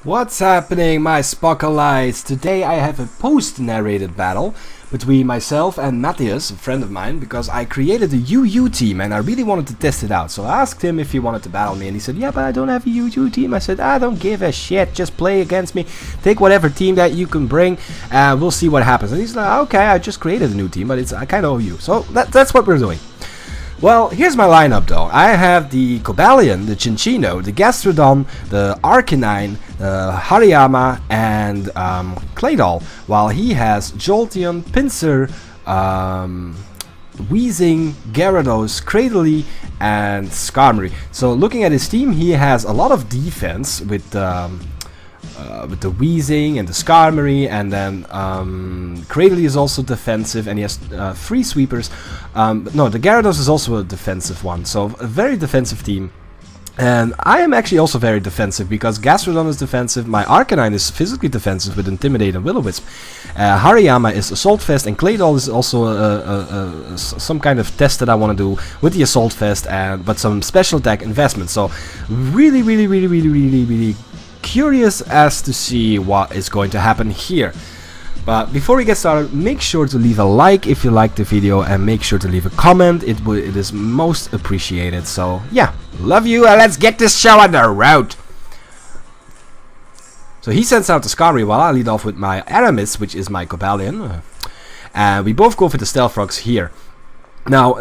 What's happening, my Spockles? Today I have a post-narrated battle between myself and Matthius, a friend of mine, because I created a UU team and I really wanted to test it out. So I asked him if he wanted to battle me and he said, yeah, but I don't have a UU team. I said, I don't give a shit, just play against me. Take whatever team that you can bring and we'll see what happens. And he's like, okay, I just created a new team, but I kind of owe you. So that's what we're doing. Well, here's my lineup though. I have the Cobalion, the Chinchino, the Gastrodon, the Arcanine, the Hariyama, and Claydol, while he has Jolteon, Pinsir, Weezing, Gyarados, Cradily, and Skarmory. So looking at his team, he has a lot of defense with the Weezing and the Skarmory, and then Cradily is also defensive, and he has 3 sweepers. No, the Gyarados is also a defensive one, so a very defensive team. And I am actually also very defensive because Gastrodon is defensive, my Arcanine is physically defensive with Intimidate and Will-O-Wisp. Hariyama is Assault Vest, and Claydol is also some kind of test that I want to do with the Assault Vest, but some special attack investment. So really curious as to see what is going to happen here. But before we get started, make sure to leave a like if you liked the video and make sure to leave a comment. It is most appreciated. So yeah, love you and let's get this show on the road. So he sends out the Skarmory while I lead off with my Aramis, which is my Cobalion. And we both go for the Stealth Rocks here. Now,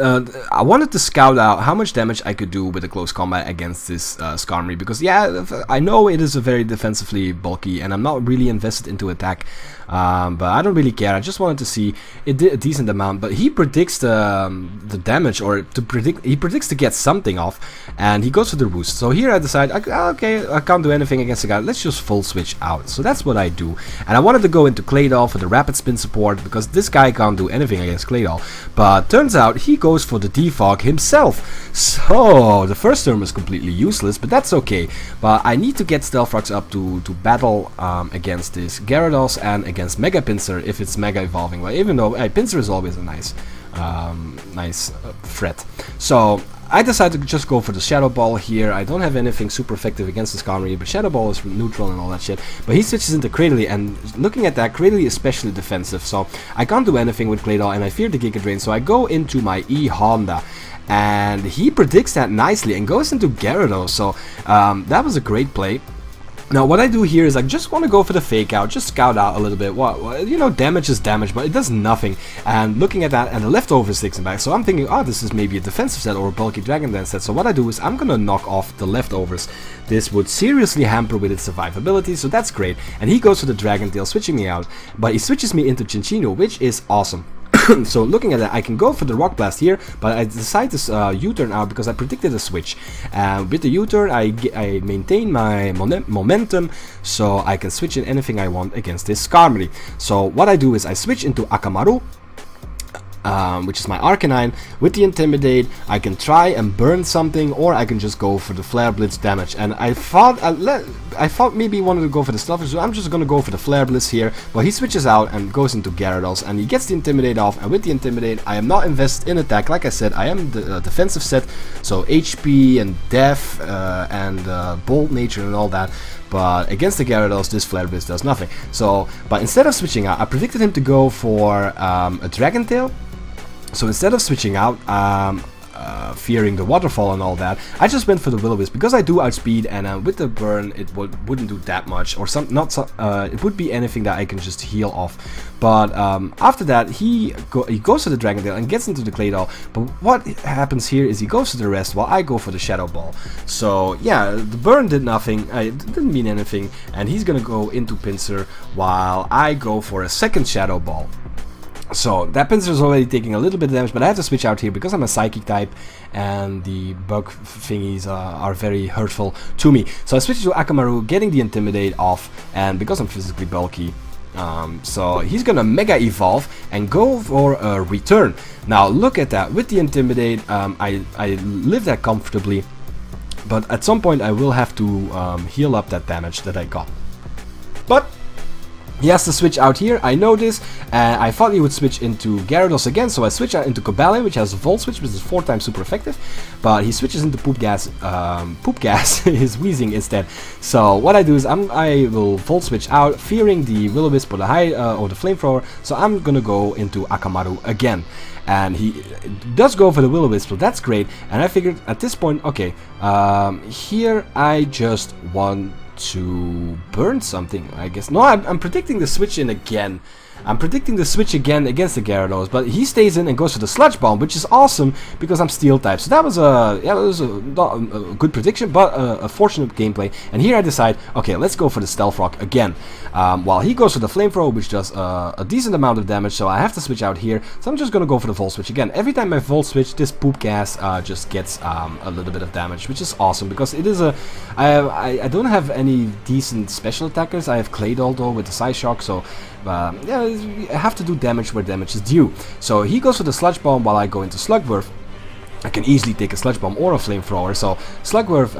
I wanted to scout out how much damage I could do with a close combat against this Skarmory, because yeah, I know it is a very defensively bulky and I'm not really invested into attack, but I don't really care. I just wanted to see it did a decent amount, but he predicts the damage, or he predicts to get something off, and he goes for the roost. So here I decide, okay, I can't do anything against the guy, let's just full switch out. So that's what I do, and I wanted to go into Claydol for the rapid spin support, because this guy can't do anything against Claydol, but turns out he goes for the defog himself. So the first term is completely useless, but that's okay. But I need to get Stealth Rocks up to battle against this Gyarados and against Mega Pinsir if it's Mega Evolving. Well, even though Pinsir is always a nice threat. So I decided to just go for the Shadow Ball here. I don't have anything super effective against the Skarmory, but Shadow Ball is neutral and all that shit. But he switches into Cradily, and looking at that, Cradily is especially defensive, so I can't do anything with Claydol, and I fear the Giga Drain, so I go into my E-Honda. And he predicts that nicely and goes into Gyarados, so that was a great play. Now what I do here is I just want to go for the fake out, just scout out a little bit. What you know, damage is damage, but it does nothing. And looking at that, and the leftovers sticks him back, so I'm thinking, oh, this is maybe a defensive set or a bulky Dragon Dance set. So what I do is I'm gonna knock off the leftovers. This would seriously hamper with its survivability, so that's great. And he goes for the Dragon Tail, switching me out, but he switches me into Chinchino, which is awesome. So looking at that, I can go for the Rock Blast here, but I decide to U-turn out because I predicted a switch. With the U-turn, I maintain my momentum, so I can switch in anything I want against this Skarmory. So what I do is I switch into Akamaru, which is my Arcanine. With the Intimidate, I can try and burn something, or I can just go for the Flare Blitz damage. And I thought maybe he wanted to go for the Stealth, so I'm just gonna go for the Flare Blitz here. But he switches out and goes into Gyarados, and he gets the Intimidate off. And with the Intimidate, I am not invested in attack. Like I said, I am the defensive set, so HP and Def and Bold Nature and all that. But against the Gyarados, this Flare Blitz does nothing. So, but instead of switching out, I predicted him to go for a Dragon Tail. So instead of switching out, fearing the waterfall and all that, I just went for the Will-O-Wisp because I do outspeed, and with the burn it wouldn't do that much, or it would be anything that I can just heal off. But after that, he goes for the Dragon Tail and gets into the Claydol. But what happens here is he goes to the rest while I go for the Shadow Ball. So yeah, the burn did nothing, it didn't mean anything, and he's gonna go into Pinsir while I go for a second Shadow Ball. So that Pinsir is already taking a little bit of damage, but I have to switch out here because I'm a Psychic type and the bug thingies are very hurtful to me. So I switch to Akamaru, getting the Intimidate off, and because I'm physically bulky, so he's gonna Mega Evolve and go for a Return. Now look at that, with the Intimidate, I live that comfortably, but at some point I will have to heal up that damage that I got. But He has to switch out here, I know this, and I thought he would switch into Gyarados again, so I switch out into Cobalion, which has a Volt Switch, which is 4 times super effective, but he switches into Poop Gas, his Weezing instead. So what I do is I will Volt Switch out, fearing the Will-O-Wisp or the or the Flamethrower, so I'm gonna go into Akamaru again. And he does go for the Will-O-Wisp, so that's great, and I figured at this point, okay, here I just want to burn something, I guess. No, I'm predicting the switch in again. I'm predicting the switch again against the Gyarados, but he stays in and goes for the Sludge Bomb, which is awesome because I'm Steel type. So that was not a good prediction, but a fortunate gameplay. And here I decide, okay, let's go for the Stealth Rock again. While he goes for the Flamethrower, which does a decent amount of damage, so I have to switch out here. So I'm just gonna go for the Volt Switch again. Every time I Volt Switch, this Poop Gas just gets a little bit of damage, which is awesome because it is I don't have any decent special attackers. I have Claydol though with the Psyshock, so yeah, I have to do damage where damage is due. So he goes for the Sludge Bomb while I go into Slugworth. I can easily take a Sludge Bomb or a Flamethrower, so Slugworth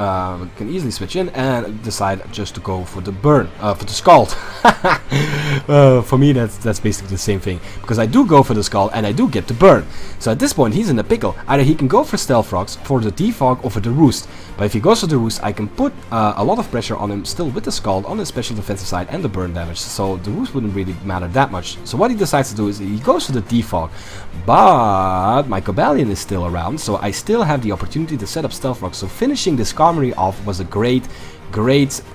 can easily switch in and decide just to go for the burn, for the Scald. For me that's basically the same thing, because I do go for the Scald and I do get the burn. So at this point he's in a pickle. Either he can go for Stealth Rocks, for the Defog, or for the Roost. But if he goes for the Roost, I can put a lot of pressure on him still with the Scald on the special defensive side and the burn damage, so the Roost wouldn't really matter that much. So what he decides to do is he goes for the Defog, but my Cobalion is still around, so I still have the opportunity to set up Stealth Rock. So finishing this Skarmory off was a great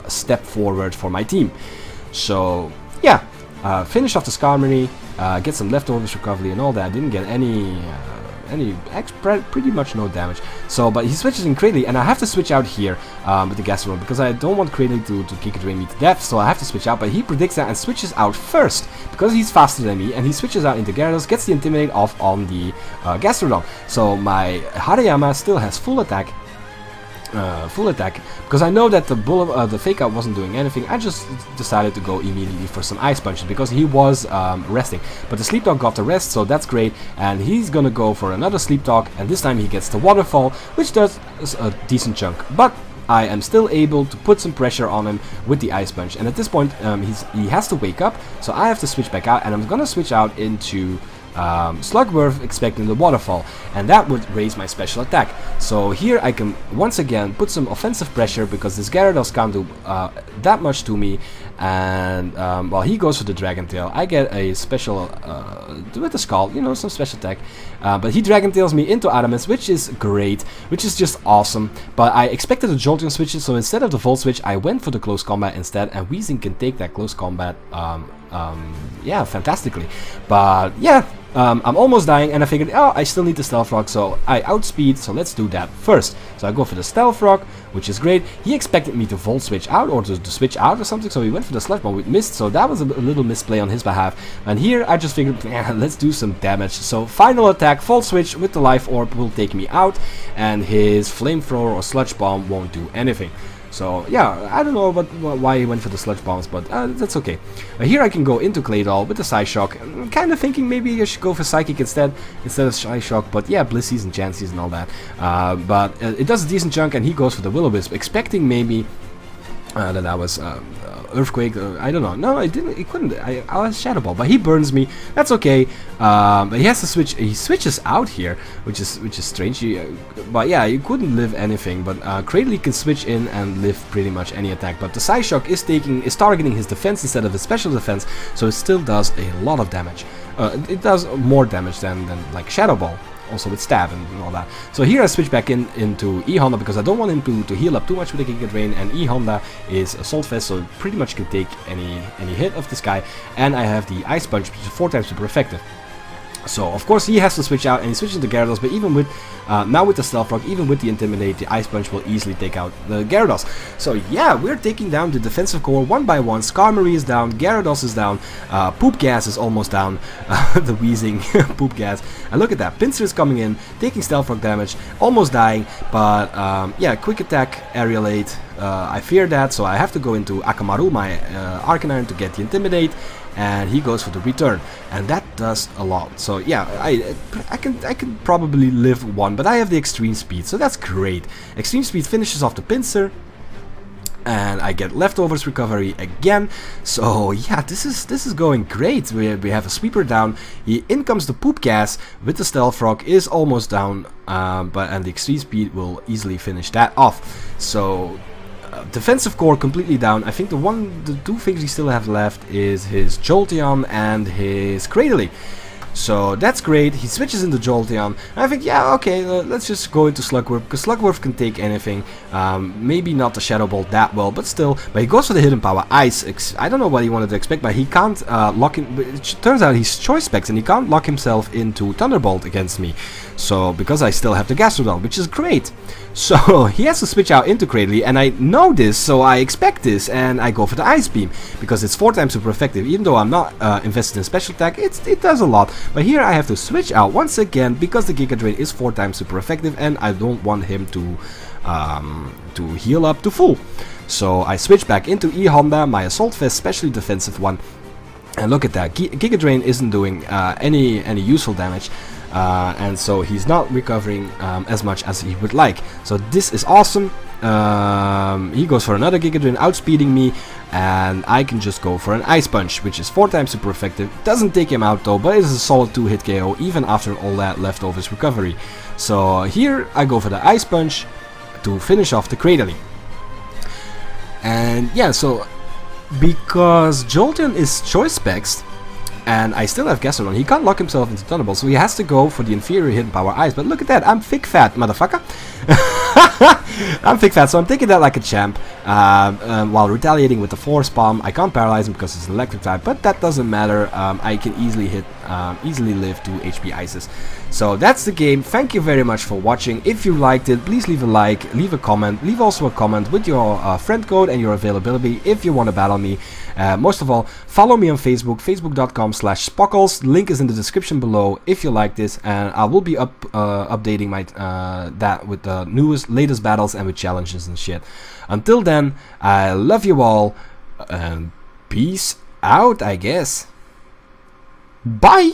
step forward for my team. So yeah, finish off the Skarmory, get some leftovers recovery and all that. I didn't get pretty much no damage. So, but he switches in Cradily, and I have to switch out here with the Gastrodon because I don't want Cradily to kick it drain me to death. So I have to switch out, but he predicts that and switches out first because he's faster than me, and he switches out into Gyarados, gets the Intimidate off on the Gastrodon. So my Hariyama still has full attack. Because I know that the Fake Out wasn't doing anything. I just decided to go immediately for some Ice Punches because he was resting. But the Sleep Dog got the rest, so that's great. And he's gonna go for another Sleep Dog, and this time he gets the Waterfall, which does a decent chunk. But I am still able to put some pressure on him with the Ice Punch. And at this point, he has to wake up, so I have to switch back out, and I'm gonna switch out into Slugworth, expecting the Waterfall, and that would raise my special attack. So here I can once again put some offensive pressure because this Gyarados can't do that much to me, and while he goes for the Dragon Tail, I get a special with the Scald, you know, some special attack, but he Dragon Tails me into Adamance, which is great, which is just awesome. But I expected a Jolteon switch, so instead of the Volt Switch I went for the Close Combat instead, and Weezing can take that Close Combat yeah, fantastically. But yeah, I'm almost dying, and I figured, oh, I still need the Stealth Rock, so I outspeed, so let's do that first. So I go for the Stealth Rock, which is great. He expected me to Volt Switch out, or to switch out or something, so he went for the Sludge Bomb with missed, so that was a little misplay on his behalf. And here I just figured, let's do some damage. So final attack, Volt Switch with the Life Orb will take me out, and his Flamethrower or Sludge Bomb won't do anything. So yeah, I don't know why he went for the Sludge Bombs, but that's okay. Here I can go into Claydol with the Psyshock. I'm kind of thinking maybe I should go for Psychic instead of Psyshock, but yeah, Blissey's and Chansey's and all that. But it does a decent chunk, and he goes for the Will-O-Wisp, expecting maybe that I was Earthquake. I don't know. No, I didn't. He couldn't. I was Shadow Ball, but he burns me. That's okay. But he has to switch. He switches out here, which is strange. But yeah, he couldn't live anything. But Cradily can switch in and live pretty much any attack. But the Psyshock is targeting his defense instead of his special defense, so it still does a lot of damage. It does more damage than like Shadow Ball. Also with stab and all that. So here I switch back into E-Honda because I don't want him to heal up too much with the Giga Drain, and E-Honda is Assault Vest, so pretty much can take any hit of this guy. And I have the Ice Punch, which is 4 times super effective. So of course he has to switch out, and he switches to Gyarados, but even with now with the Stealth Rock, even with the Intimidate, the Ice Punch will easily take out the Gyarados. So yeah, we're taking down the defensive core one by one. Skarmory is down, Gyarados is down, Poop Gas is almost down, the Weezing Poop Gas. And look at that, Pinsir is coming in, taking Stealth Rock damage, almost dying, but yeah, Quick Attack, Aerial Aid, I fear that, so I have to go into Akamaru, my Arcanine, to get the Intimidate. And he goes for the return, and that does a lot. So yeah, I can probably live one, but I have the extreme speed, so that's great. Extreme speed finishes off the Pinsir, and I get leftovers recovery again. So yeah, this is going great. We have a sweeper down. In comes the poop gas with the stealth frog, is almost down, and the extreme speed will easily finish that off. So defensive core completely down. I think the two things we still have left is his Jolteon and his Cradily. So that's great. He switches into Jolteon. I think, yeah, okay, let's just go into Slugworth, because Slugworth can take anything. Maybe not the Shadow Ball that well, but still. But he goes for the Hidden Power Ice. I don't know what he wanted to expect, but he can't lock in. It turns out he's Choice Specs, and he can't lock himself into Thunderbolt against me. So, because I still have the Gastrodon, which is great. So, he has to switch out into Cradily, and I know this, so I expect this, and I go for the Ice Beam, because it's 4 times super effective. Even though I'm not invested in special attack, it does a lot. But here I have to switch out once again, because the Giga Drain is 4 times super effective, and I don't want him to heal up to full. So, I switch back into E-Honda, my Assault Vest, specially defensive one. And look at that, Giga Drain isn't doing any useful damage. And so he's not recovering as much as he would like. So this is awesome. He goes for another Giga Drain, outspeeding me, and I can just go for an Ice Punch, which is 4 times super effective. Doesn't take him out though, but it is a solid 2-hit KO even after all that leftovers recovery. So here I go for the Ice Punch to finish off the Cradily. And yeah, so because Jolteon is Choice Specs, and I still have Gastrodon, he can't lock himself into Thunderbolt, so he has to go for the inferior Hidden Power Ice. But look at that, I'm thick fat, motherfucker. I'm thick fat, so I'm taking that like a champ, while retaliating with the Force Palm. I can't paralyze him because it's an electric type, but that doesn't matter. I can easily live 2 HP ices. So that's the game. Thank you very much for watching. If you liked it, please leave a like, leave a comment, leave also a comment with your friend code and your availability if you want to battle me. Most of all, follow me on Facebook, facebook.com/Spockles. Link is in the description below if you like this, and I will be updating my that with the latest battles and with challenges and shit. Until then, I love you all, and peace out, I guess. Bye!